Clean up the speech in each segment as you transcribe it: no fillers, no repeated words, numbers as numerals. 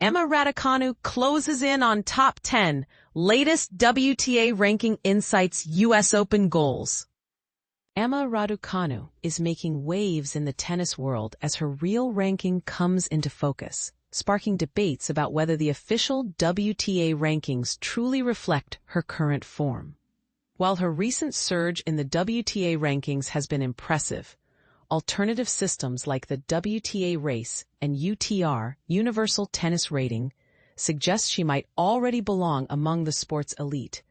Emma Raducanu closes in on top 10, latest WTA ranking insights US Open goals. Emma Raducanu is making waves in the tennis world as her real ranking comes into focus, sparking debates about whether the official WTA rankings truly reflect her current form. While her recent surge in the WTA rankings has been impressive, alternative systems like the WTA race and UTR, Universal Tennis Rating, suggest she might already belong among the sport's elite.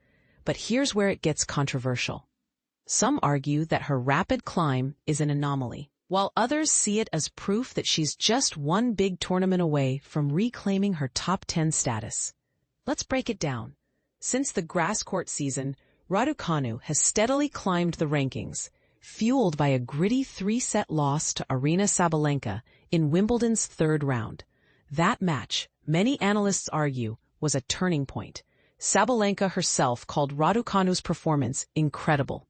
But here's where it gets controversial. Some argue that her rapid climb is an anomaly, while others see it as proof that she's just one big tournament away from reclaiming her top 10 status. Let's break it down. Since the grass court season, Raducanu has steadily climbed the rankings, fueled by a gritty 3-set loss to Aryna Sabalenka in Wimbledon's third round. That match, many analysts argue, was a turning point. Sabalenka herself called Raducanu's performance incredible,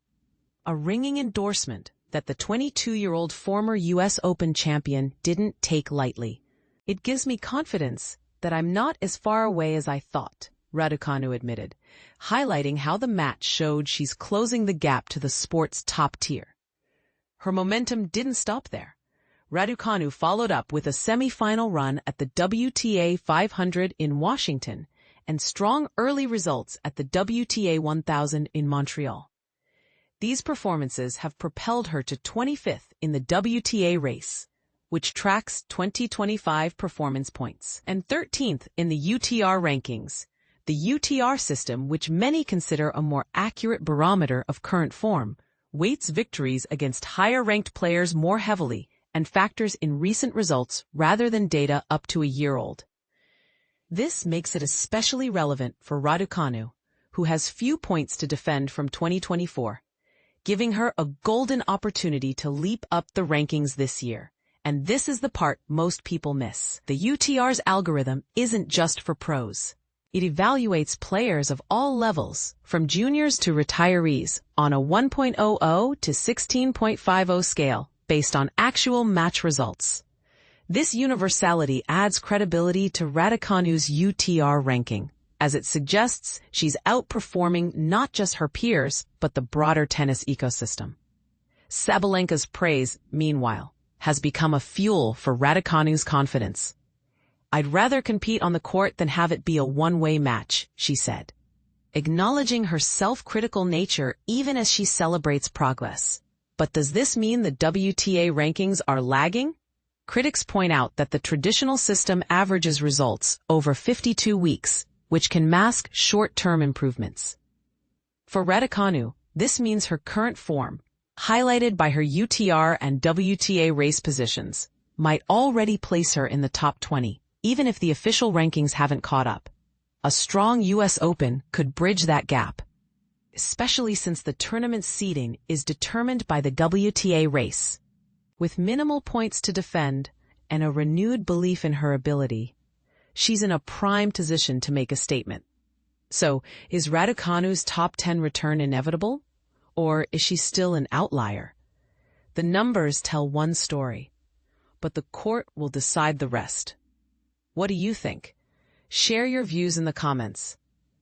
a ringing endorsement that the 22-year-old former US Open champion didn't take lightly. "It gives me confidence that I'm not as far away as I thought," Raducanu admitted, highlighting how the match showed she's closing the gap to the sport's top tier. Her momentum didn't stop there. Raducanu followed up with a semi-final run at the WTA 500 in Washington and strong early results at the WTA 1000 in Montreal. These performances have propelled her to 25th in the WTA race, which tracks 2025 performance points, and 13th in the UTR rankings. The UTR system, which many consider a more accurate barometer of current form, weights victories against higher-ranked players more heavily and factors in recent results rather than data up to a year old. This makes it especially relevant for Raducanu, who has few points to defend from 2024, giving her a golden opportunity to leap up the rankings this year. And this is the part most people miss. The UTR's algorithm isn't just for pros. It evaluates players of all levels, from juniors to retirees, on a 1.00 to 16.50 scale, based on actual match results. This universality adds credibility to Raducanu's UTR ranking, as it suggests she's outperforming not just her peers, but the broader tennis ecosystem. Sabalenka's praise, meanwhile, has become a fuel for Raducanu's confidence. "I'd rather compete on the court than have it be a one-way match," she said, acknowledging her self-critical nature even as she celebrates progress. But does this mean the WTA rankings are lagging? Critics point out that the traditional system averages results over 52 weeks, which can mask short-term improvements. For Raducanu, this means her current form, highlighted by her UTR and WTA race positions, might already place her in the top 20. Even if the official rankings haven't caught up. A strong US Open could bridge that gap, especially since the tournament's seeding is determined by the WTA race. With minimal points to defend and a renewed belief in her ability, she's in a prime position to make a statement. So, is Raducanu's top 10 return inevitable? Or is she still an outlier? The numbers tell one story, but the court will decide the rest. What do you think? Share your views in the comments.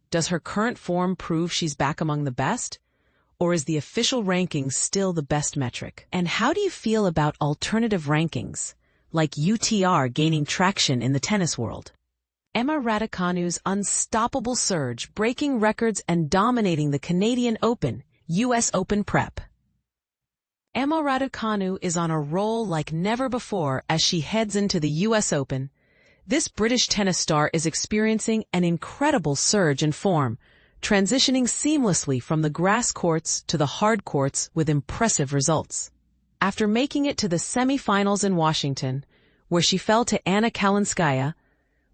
Does her current form prove she's back among the best? Or is the official ranking still the best metric? And how do you feel about alternative rankings, like UTR gaining traction in the tennis world? Emma Raducanu's unstoppable surge, breaking records and dominating the Canadian Open, US Open prep. Emma Raducanu is on a roll like never before as she heads into the US Open. This British tennis star is experiencing an incredible surge in form, transitioning seamlessly from the grass courts to the hard courts with impressive results. After making it to the semi-finals in Washington, where she fell to Anna Kalinskaya,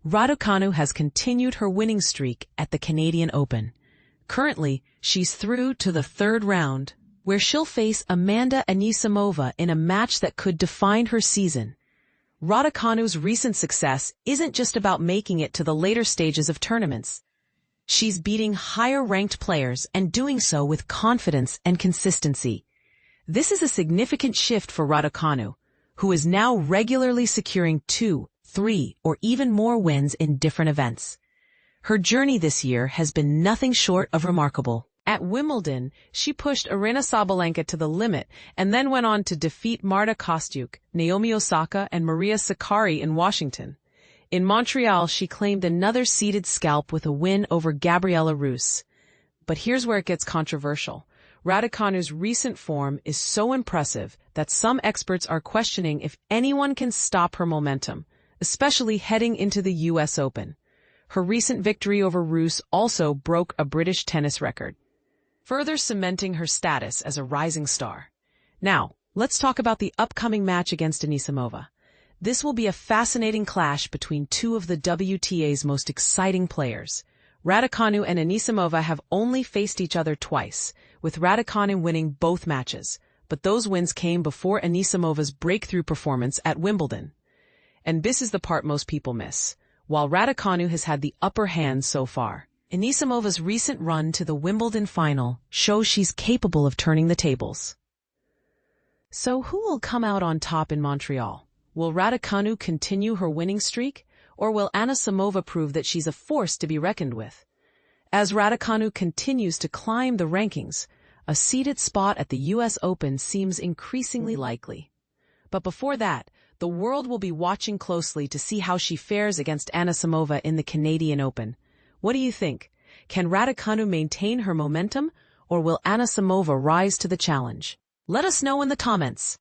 Raducanu has continued her winning streak at the Canadian Open. Currently, she's through to the third round, where she'll face Amanda Anisimova in a match that could define her season. Raducanu's recent success isn't just about making it to the later stages of tournaments. She's beating higher-ranked players and doing so with confidence and consistency. This is a significant shift for Raducanu, who is now regularly securing 2, 3, or even more wins in different events. Her journey this year has been nothing short of remarkable. At Wimbledon, she pushed Aryna Sabalenka to the limit and then went on to defeat Marta Kostyuk, Naomi Osaka, and Maria Sakkari in Washington. In Montreal, she claimed another seeded scalp with a win over Gabriela Ruse. But here's where it gets controversial. Raducanu's recent form is so impressive that some experts are questioning if anyone can stop her momentum, especially heading into the U.S. Open. Her recent victory over Ruse also broke a British tennis record, further cementing her status as a rising star. Now, let's talk about the upcoming match against Anisimova. This will be a fascinating clash between two of the WTA's most exciting players. Raducanu and Anisimova have only faced each other twice, with Raducanu winning both matches, but those wins came before Anisimova's breakthrough performance at Wimbledon. And this is the part most people miss. While Raducanu has had the upper hand so far, Anisimova's recent run to the Wimbledon final shows she's capable of turning the tables. So who will come out on top in Montreal? Will Raducanu continue her winning streak, or will Anisimova prove that she's a force to be reckoned with? As Raducanu continues to climb the rankings, a seeded spot at the U.S. Open seems increasingly likely. But before that, the world will be watching closely to see how she fares against Anisimova in the Canadian Open. What do you think? Can Raducanu maintain her momentum, or will Anisimova rise to the challenge? Let us know in the comments.